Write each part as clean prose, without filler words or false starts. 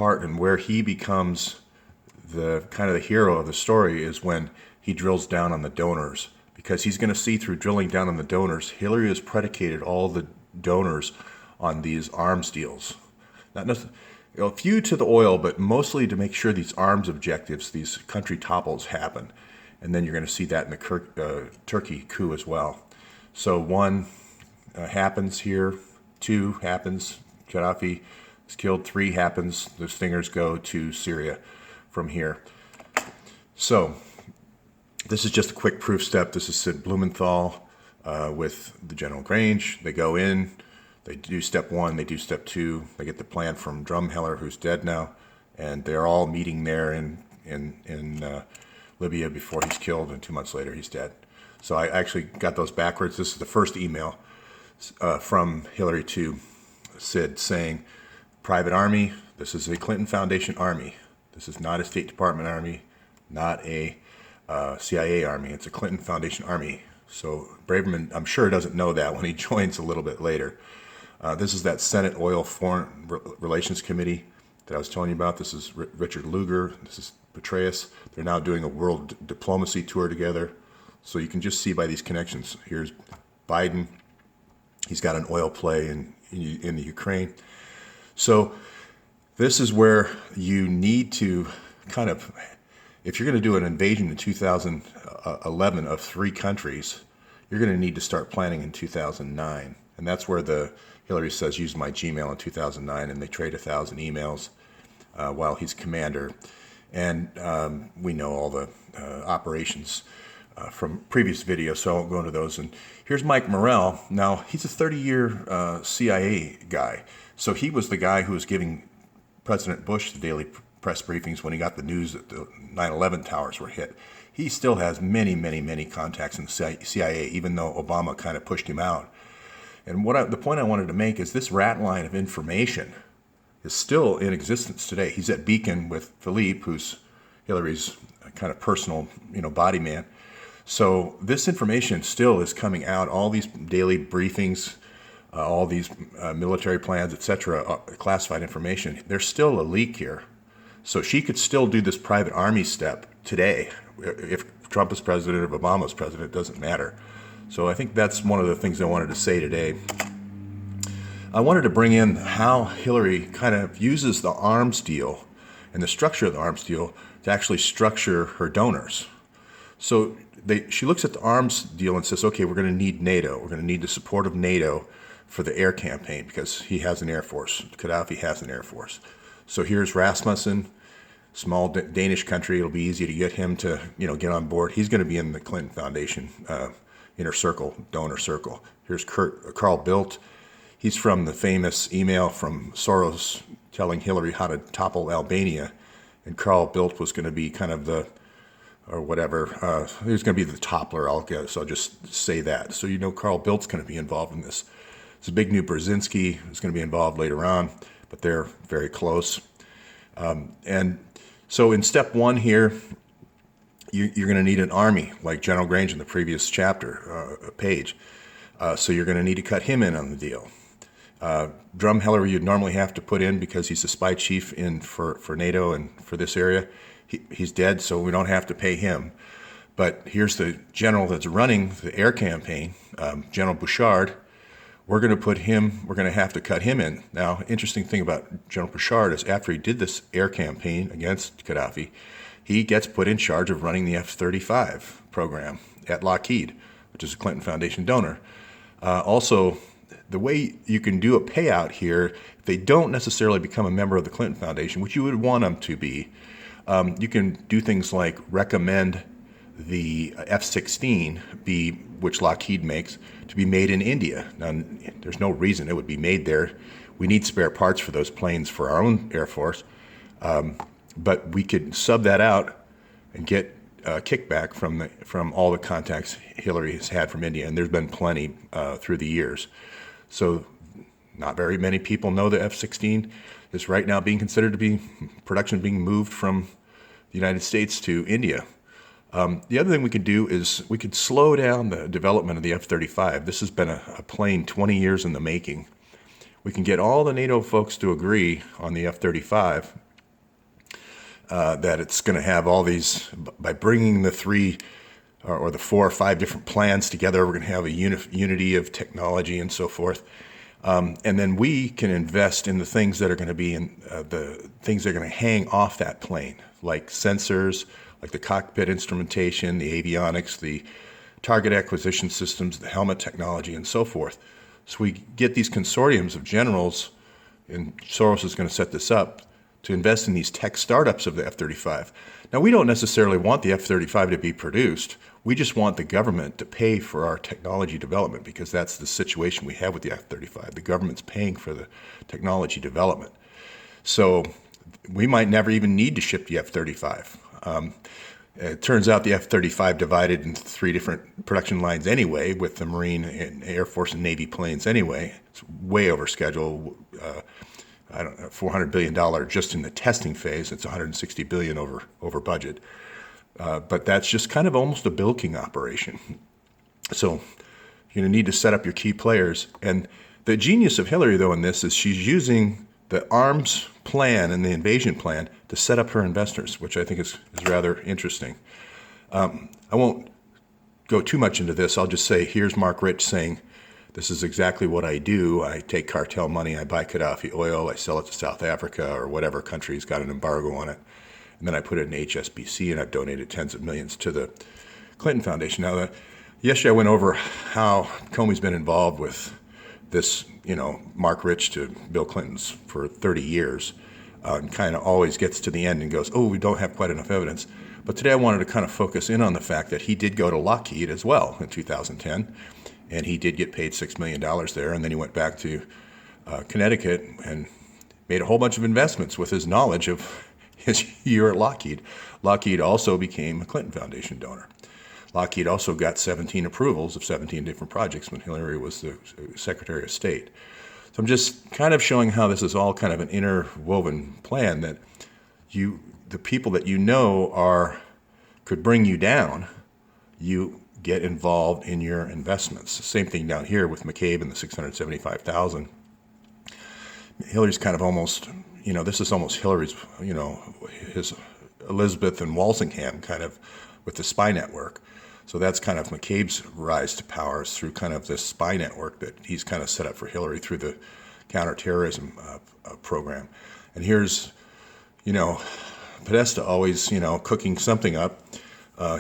part and where he becomes the kind of the hero of the story is when he drills down on the donors, because he's going to see through drilling down on the donors, Hillary has predicated all the donors on these arms deals. Not necessarily, a few to the oil, but mostly to make sure these arms objectives, these country topples happen. And then you're going to see that in the Turkey coup as well. So one happens here, two happens, Gaddafi is killed, three happens, the stingers go to Syria from here. So this is just a quick proof step. This is Sid Blumenthal with the General Grange. They go in, they do step one, they do step two, they get the plan from Drumheller, who's dead now, and they're all meeting there in Libya before he's killed, and 2 months later he's dead. So I actually got those backwards. This is the first email from Hillary to Sid saying, private army, this is a Clinton Foundation army. This is not a State Department army, not a CIA army. It's a Clinton Foundation army. So Braverman, I'm sure, doesn't know that when he joins a little bit later. This is that Senate Oil Foreign Relations Committee that I was telling you about. This is Richard Lugar. This is Petraeus. They're now doing a world diplomacy tour together. So you can just see by these connections. Here's Biden. He's got an oil play in the Ukraine. So this is where you need to kind of, if you're going to do an invasion in 2011 of 3 countries, you're going to need to start planning in 2009. And that's where the Hillary says, use my Gmail in 2009, and they trade 1,000 emails while he's commander. And we know all the operations from previous videos, so I won't go into those. And here's Mike Morell. Now, he's a 30-year CIA guy. So he was the guy who was giving President Bush the daily press briefings when he got the news that the 9/11 towers were hit. He still has many, many, many contacts in the CIA, even though Obama kind of pushed him out. And the point I wanted to make is this rat line of information is still in existence today. He's at Beacon with Philippe, who's Hillary's kind of personal, body man. So this information still is coming out. All these daily briefings, all these military plans, etc., classified information. There's still a leak here. So she could still do this private army step today. If Trump is president or Obama's president, it doesn't matter. So I think that's one of the things I wanted to say today. I wanted to bring in how Hillary kind of uses the arms deal and the structure of the arms deal to actually structure her donors. So she looks at the arms deal and says, okay, we're going to need NATO. We're going to need the support of NATO for the air campaign because he has an air force. Gaddafi has an air force. So here's Rasmussen, small Danish country. It'll be easy to get him to get on board. He's going to be in the Clinton Foundation inner circle, donor circle. Here's Carl Bildt. He's from the famous email from Soros telling Hillary how to topple Albania. And Carl Bildt was going to be kind of he was going to be the toppler, I'll just say that. So Carl Bildt's going to be involved in this. Zbigniew Brzezinski is going to be involved later on, but they're very close. And so in step one here, you're going to need an army, like General Grange in the previous chapter, page. So you're going to need to cut him in on the deal. Drumheller you'd normally have to put in because he's the spy chief for NATO and for this area. He's dead, so we don't have to pay him. But here's the general that's running the air campaign, General Bouchard. We're going to have to cut him in. Now, interesting thing about General Bouchard is after he did this air campaign against Gaddafi, he gets put in charge of running the F-35 program at Lockheed, which is a Clinton Foundation donor. Also, the way you can do a payout here, if they don't necessarily become a member of the Clinton Foundation, which you would want them to be, you can do things like recommend the F-16 which Lockheed makes, to be made in India. Now, there's no reason it would be made there. We need spare parts for those planes for our own Air Force, but we could sub that out and get kickback from all the contacts Hillary has had from India, and there's been plenty through the years. So not very many people know the F-16 is right now being considered to be production being moved from the United States to India. The other thing we could do is we could slow down the development of the F-35. This has been a plane 20 years in the making. We can get all the NATO folks to agree on the F-35, that it's going to have all these, by bringing the three or the 4 or 5 different plans together, we're going to have a unity of technology and so forth. And then we can invest in the things that are going to be in the things that are going to hang off that plane, like sensors, like the cockpit instrumentation, the avionics, the target acquisition systems, the helmet technology, and so forth. So we get these consortiums of generals, and Soros is going to set this up, to invest in these tech startups of the F-35. Now, we don't necessarily want the F-35 to be produced. We just want the government to pay for our technology development, because that's the situation we have with the F-35. The government's paying for the technology development. So we might never even need to ship the F-35. It turns out the F-35 divided into 3 different production lines anyway, with the Marine and Air Force and Navy planes anyway. It's way over schedule. I don't know, $400 billion just in the testing phase. It's $160 billion over budget. But that's just kind of almost a bilking operation. So you're going to need to set up your key players. And the genius of Hillary, though, in this is she's using the arms plan and the invasion plan to set up her investors, which I think is rather interesting. I won't go too much into this. I'll just say, here's Mark Rich saying, this is exactly what I do. I take cartel money, I buy Gaddafi oil, I sell it to South Africa or whatever country's got an embargo on it, and then I put it in HSBC, and I've donated tens of millions to the Clinton Foundation. Now, yesterday I went over how Comey's been involved with this, Mark Rich to Bill Clinton's for 30 years, and kind of always gets to the end and goes, oh, we don't have quite enough evidence. But today I wanted to kind of focus in on the fact that he did go to Lockheed as well in 2010, and he did get paid $6 million there, and then he went back to Connecticut and made a whole bunch of investments with his knowledge of his year at Lockheed. Lockheed also became a Clinton Foundation donor. Lockheed also got 17 approvals of 17 different projects when Hillary was the Secretary of State. So I'm just kind of showing how this is all kind of an interwoven plan, that the people that could bring you down, you get involved in your investments. Same thing down here with McCabe and the $675,000. Hillary's kind of almost, this is almost Hillary's, his Elizabeth and Walsingham kind of with the spy network. So that's kind of McCabe's rise to power, is through kind of this spy network that he's kind of set up for Hillary through the counterterrorism program. And here's, Podesta always, cooking something up.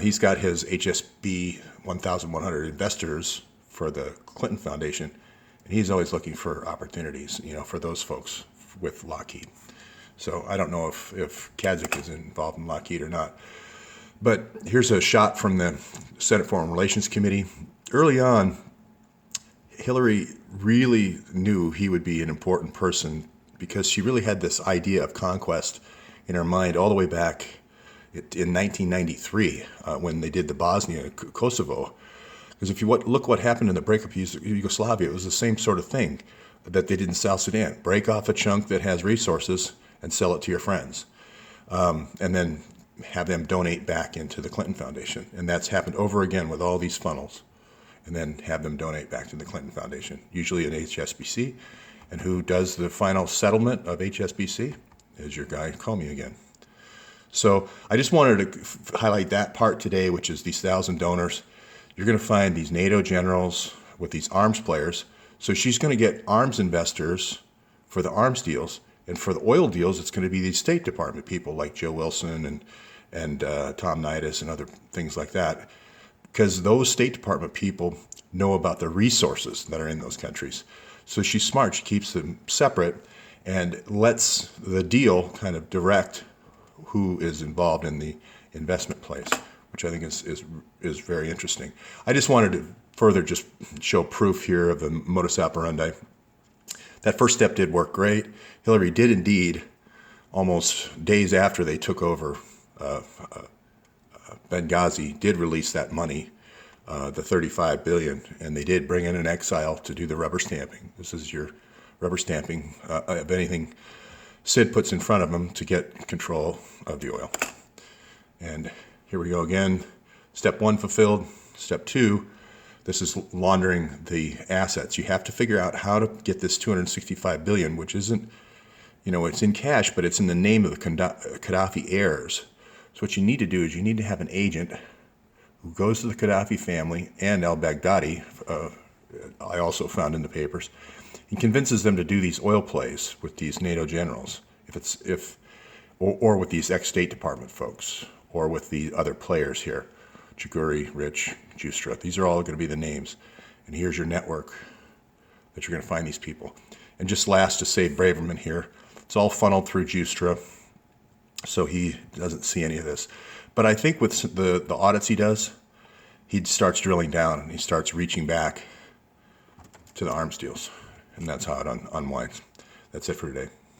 He's got his HSB 1,100 investors for the Clinton Foundation, and he's always looking for opportunities, for those folks with Lockheed. So I don't know if Kadzik is involved in Lockheed or not. But here's a shot from the Senate Foreign Relations Committee. Early on, Hillary really knew he would be an important person, because she really had this idea of conquest in her mind all the way back in 1993 when they did the Bosnia, Kosovo. Because if you look what happened in the breakup of Yugoslavia, it was the same sort of thing that they did in South Sudan. Break off a chunk that has resources and sell it to your friends. And then have them donate back into the Clinton Foundation. And that's happened over again with all these funnels. And then have them donate back to the Clinton Foundation, usually at HSBC. And who does the final settlement of HSBC is your guy Comey again. So I just wanted to highlight that part today, which is these 1,000 donors. You're going to find these NATO generals with these arms players. So she's going to get arms investors for the arms deals. And for the oil deals, it's going to be these State Department people like Joe Wilson and Tom Nidas and other things like that. Because those State Department people know about the resources that are in those countries. So she's smart. She keeps them separate and lets the deal kind of direct who is involved in the investment place, which I think is very interesting. I just wanted to further just show proof here of the modus operandi. That first step did work great. Hillary did indeed, almost days after they took over Benghazi, did release that money, the $35 billion, and they did bring in an exile to do the rubber stamping. This is your rubber stamping of anything Sid puts in front of him to get control of the oil. And here we go again. Step 1 fulfilled. Step 2, this is laundering the assets. You have to figure out how to get this $265 billion, which isn't It's in cash, but it's in the name of the Gaddafi heirs. So what you need to do is you need to have an agent who goes to the Gaddafi family and al-Baghdadi, I also found in the papers, and convinces them to do these oil plays with these NATO generals, or with these ex-State Department folks, or with the other players here, Chiguri, Rich, Justra. These are all going to be the names. And here's your network that you're going to find these people. And just last to say Braverman here, it's all funneled through Justra, so he doesn't see any of this. But I think with the audits he does, he starts drilling down and he starts reaching back to the arms deals. And that's how it unwinds. That's it for today.